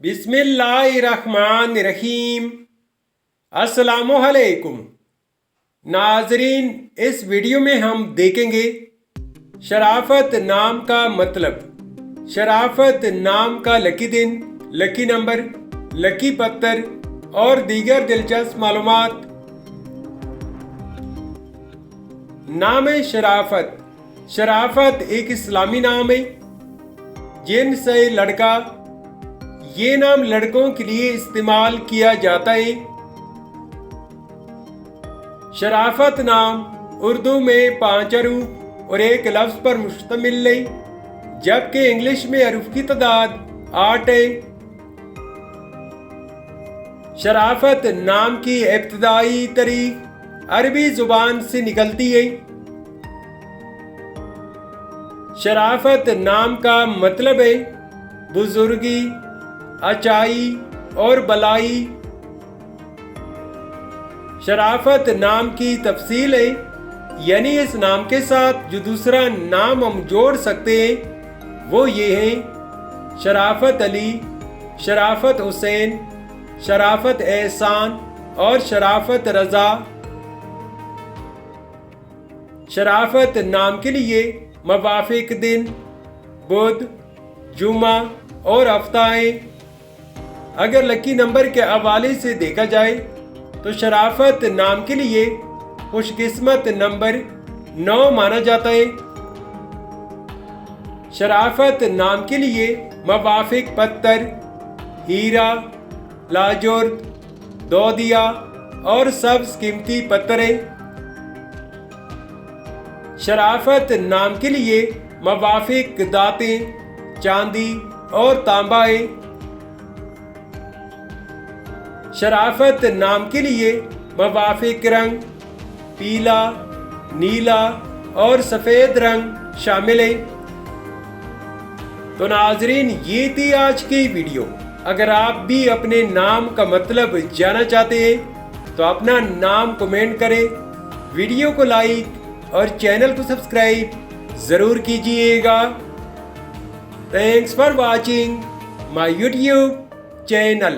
بسم اللہ الرحمن الرحیم۔ السلام علیکم ناظرین، اس ویڈیو میں ہم دیکھیں گے شرافت نام کا مطلب، شرافت نام کا لکی دن، لکی نمبر، لکی پتھر اور دیگر دلچسپ معلومات۔ نام شرافت۔ شرافت ایک اسلامی نام ہے، جن سے لڑکا، یہ نام لڑکوں کے لیے استعمال کیا جاتا ہے۔ شرافت نام اردو میں 5 حروف اور ایک لفظ پر مشتمل ہے، جبکہ انگلش میں حروف کی تعداد 8 ہے۔ شرافت نام کی ابتدائی تاریخ عربی زبان سے نکلتی ہے۔ شرافت نام کا مطلب ہے بزرگی، اچائی اور بلائی۔ شرافت نام کی تفصیل ہے، یعنی اس نام کے ساتھ جو دوسرا نام ہم جوڑ سکتے ہیں وہ یہ ہیں: شرافت علی، شرافت حسین، شرافت احسان اور شرافت رضا۔ شرافت نام کے لیے موافق دن بدھ، جمعہ اور ہفتہ ہیں۔ اگر لکی نمبر کے حوالے سے دیکھا جائے تو شرافت نام کے لیے خوش قسمت نمبر 9 مانا جاتا ہے۔ شرافت نام کے لیے موافق پتھر ہیرا، لاجورد، دودیا اور سبز قیمتی پتھر ہیں۔ شرافت نام کے لیے موافق دھاتیں چاندی اور تانبا ہے۔ شرافت نام کے لیے موافق رنگ پیلا، نیلا اور سفید رنگ شامل ہے۔ تو ناظرین، یہ تھی آج کی ویڈیو۔ اگر آپ بھی اپنے نام کا مطلب جاننا چاہتے ہیں تو اپنا نام کمنٹ کریں، ویڈیو کو لائک اور چینل کو سبسکرائب ضرور کیجئے گا۔ Thanks for watching my YouTube channel.